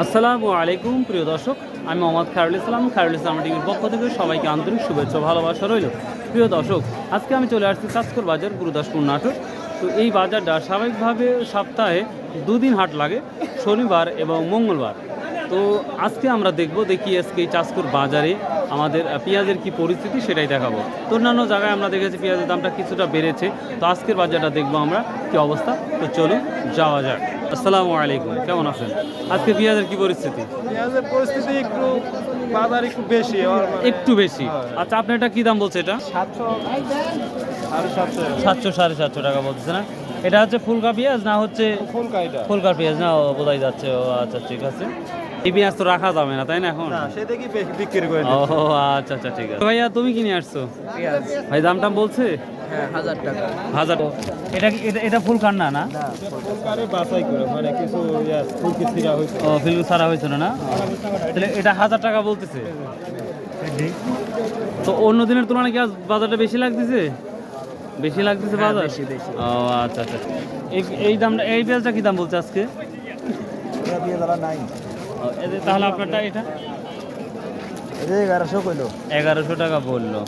আসসালামু আলাইকুম প্রিয় দর্শক, আমি মোহাম্মদ খায়রুল ইসলাম টিভির পক্ষ থেকে সবাইকে আন্তরিক শুভেচ্ছা ভালোবাসা রইল। প্রিয় দর্শক, আজকে আমি চলে আসছি চাঁচকর বাজার, গুরুদাসপুর নাটোর। তো এই বাজারটা স্বাভাবিকভাবে সপ্তাহে দুদিন হাট লাগে, শনিবার এবং মঙ্গলবার। তো আজকে আমরা দেখি আজকে এই চাঁচকর বাজারে আমাদের পেঁয়াজের কি পরিস্থিতি সেটাই দেখাবো। তো অন্যান্য জায়গায় আমরা দেখেছি পেঁয়াজের দামটা কিছুটা বেড়েছে, তো আজকের বাজারটা দেখবো আমরা কি অবস্থা। তো চলুন যাওয়া যাক। আসসালামু আলাইকুম, কেমন আছেন? আজকে পেঁয়াজের কি পরিস্থিতি? পেঁয়াজের পরিস্থিতি একটু বাজার একটু বেশি, একটু বেশি। আচ্ছা, আপনি এটা কি দাম বলছে? এটা 700 750 টাকা বলতেছে না? এটা হচ্ছে ফুলকা পেঁয়াজ না হচ্ছে ফুলকা পেঁয়াজ না? বোঝাই যাচ্ছে। ও আচ্ছা, ঠিক আছে। এই পেঁয়াজ তো রাখা যাবে না, তাই না? এখন সেটা কি বিক্রি করে ও আচ্ছা আচ্ছা, ঠিক আছে। ভাইয়া, তুমি কি নিয়ে আসছো? ভাই দাম টাম বলছে? 1000 টাকা। 1000। এটা এটা ফুলকার না? না, ফুলকারে বাছাই করে, মানে কিছু ফুলকি ছিঁড়া হয়েছে। ও, ফিল্ম সারা হয়েছিল না? তাহলে এটা 1000 টাকা বলতেছে। তো অন্য দিনের তুলনায় কি আজ বাজারটা বেশি লাগতেছে? বেশি লাগতেছে বাজার? ও আচ্ছা আচ্ছা। এই দামটা, এই পেঁয়াজটা কি দাম বলছে আজকে? তাহলে আপনারটা এটা 1100 কইলো। 1100 টাকা বললো।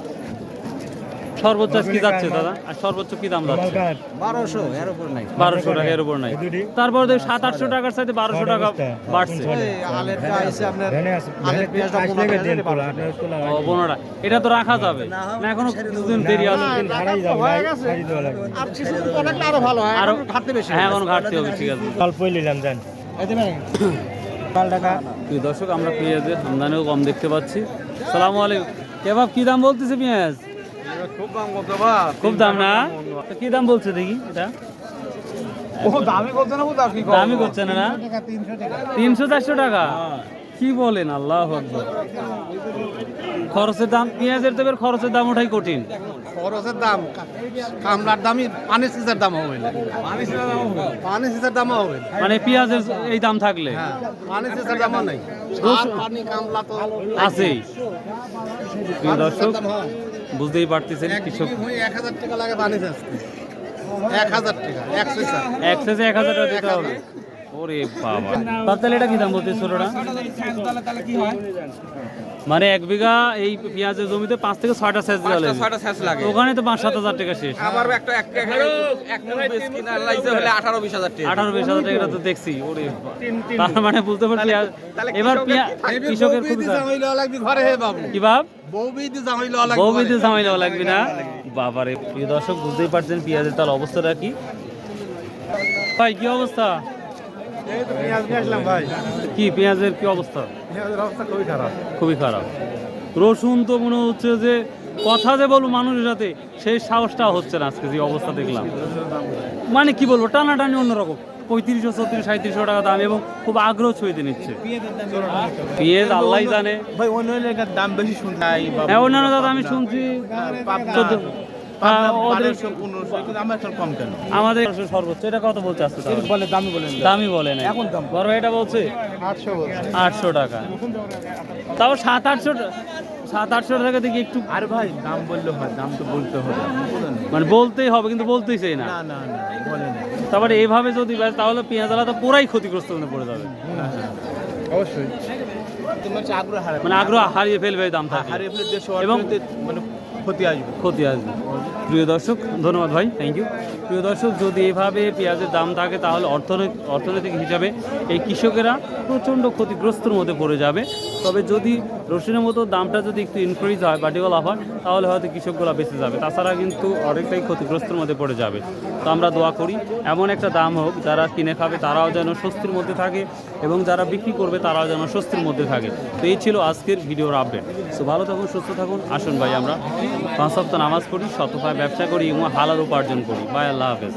সর্বোচ্চ কি যাচ্ছে দাদা? আর সর্বোচ্চ কি দাম যাচ্ছে? 1200 এর উপর নাই। 1200 টাকা এর উপর নাই। তারপর দেখি 700-800 টাকার সাথে 1200 টাকা বাড়ছে। আলেরটা আইছে আপনার, আলের পেঁয়াজটা ও বোনরা, এটা তো রাখা যাবে না? এখনো কিছুদিন দেরি আছে। আর কিছুদিন পরে আরো ভালো হয়, আরো ঘাটতে বেশি। হ্যাঁ, এখন ঘাটতি হবে। ঠিক আছে, অল্পই নিলাম জান। টাকা। প্রিয় দর্শক, আমরা পেঁয়াজের আমদানিও কম দেখতে পাচ্ছি। সালামু আলাইকুম। কেবাব কি দাম বলতেছে পেঁয়াজ? খুব দাম কত বাবা? খুব দাম না? তো কি দাম বলছে দেখি এটা? ও দামি করছে না, বুঝা কি দামই করছে না? 300-400 টাকা? কি বলেন, আল্লাহু আকবার। খরচের দাম, পেঁয়াজের তেলের খরচের দাম ওঠাই কঠিন। খরচের দাম, কামলার দামই পানি সিজার দাম হবে না। পানি সিজার দাম হবে, মানে পেঁয়াজের এই দাম থাকলে পানি সিজার দাম নাই। পানি কামলা তো আছেই। প্রিয় দর্শক, বুঝতেই পারতেছেন কৃষক 1000 টাকা লাগে পানি চাষতে। 1000 টাকা এক্সেসে 1000 টাকা দিতে হবে। ওরে বাবা, তাহলে এটা কি দাম বলতে ছোটটা? মানে 1 বিঘা এই পেঁয়াজের জমিতে 5 থেকে 6টা সেচ দিতে লাগে। ওখানে তো 5-7 হাজার টাকা শেষ। আবার একটা এক মন বেশ কিনা লাইছে হলে 18-20 হাজার টাকা। 18-20 হাজার টাকা তো দেখছি। ওরে তার মানে বুঝতে পারছি এবার কৃষকের খুব ঘরে হে বাবু কি ভাব, বউবিদি জামাই লওয়া লাগবে। বউবিতে জামাই লওয়া লাগবে না? বাবারে, প্রিয় দর্শক, বুঝতেই পারছেন পেঁয়াজের তার অবস্থাটা কি। ভাই কি অবস্থা? এই তো পেঁয়াজ নিয়ে আসলাম ভাই। কি পেঁয়াজের কি অবস্থা? পেঁয়াজের অবস্থা খুবই খারাপ। খুবই খারাপ। রসুন তো মনে হচ্ছে যে কথা যে বলবো মানুষের সাথে, সেই সাহসটা হচ্ছে না আজকে যে অবস্থা দেখলাম। মানে কি বলবো, টানাটানি অন্যরকম। 3500, 3400, 3700 টাকা দাম, এবং খুব আগ্রহ ছুঁয়ে নিচ্ছে। পেঁয়াজ আল্লাহ জানে ভাই, অন্য এলাকার দাম বেশি শুনছি। হ্যাঁ, অন্যান্য দাদা আমি শুনছি 1400, আমাদের সর্বোচ্চ এটা কত বলছে আজকে? বলে দামি বলেন, দামি বলে না এখন দাম বড়, এটা বলছে 800 টাকা। তাও 700-800 টাকা থেকে একটু। আর ভাই দাম বললে হয়, দাম তো বলতে হবে, মানে বলতেই হবে, কিন্তু বলতেই চাই না। না না না বলে না। তারপরে এইভাবে যদি তাহলে পেঁয়াজ আলাদা পুরাই ক্ষতিগ্রস্ত মনে পড়ে যাবে। অবশ্যই তোমার আগ্রহ হারাবে, মানে আগ্রহ হারিয়ে ফেলবে এই দাম থাকে, হারিয়ে ফেলে দেশ এবং মানে ক্ষতি আসবে। প্রিয় দর্শক, ধন্যবাদ ভাই, থ্যাংক ইউ। প্রিয় দর্শক, যদি এভাবে পেঁয়াজের দাম থাকে তাহলে অর্থনৈতিক হিসাবে এই কৃষকেরা প্রচণ্ড ক্ষতিগ্রস্তর মধ্যে পড়ে যাবে। তবে যদি রসুনের মতো দামটা যদি একটু ইনক্রিজ হয় বা ডেভেলপ হয়, তাহলে হয়তো কৃষকগুলো বেঁচে যাবে। তাছাড়া কিন্তু অনেকটাই ক্ষতিগ্রস্তর মধ্যে পড়ে যাবে। তো আমরা দোয়া করি এমন একটা দাম হোক, যারা কিনে খাবে তারাও যেন স্বস্তির মধ্যে থাকে, এবং যারা বিক্রি করবে তারাও যেন স্বস্তির মধ্যে থাকে। তো এই ছিল আজকের ভিডিওর আপডেট। সো ভালো থাকুন, সুস্থ থাকুন। আসুন ভাই, আমরা 5 ওয়াক্ত নামাজ পড়ি, শতভাবে ব্যবসা করি এবং হালাল উপার্জন করি। বাই, আল্লাহ হাফেজ।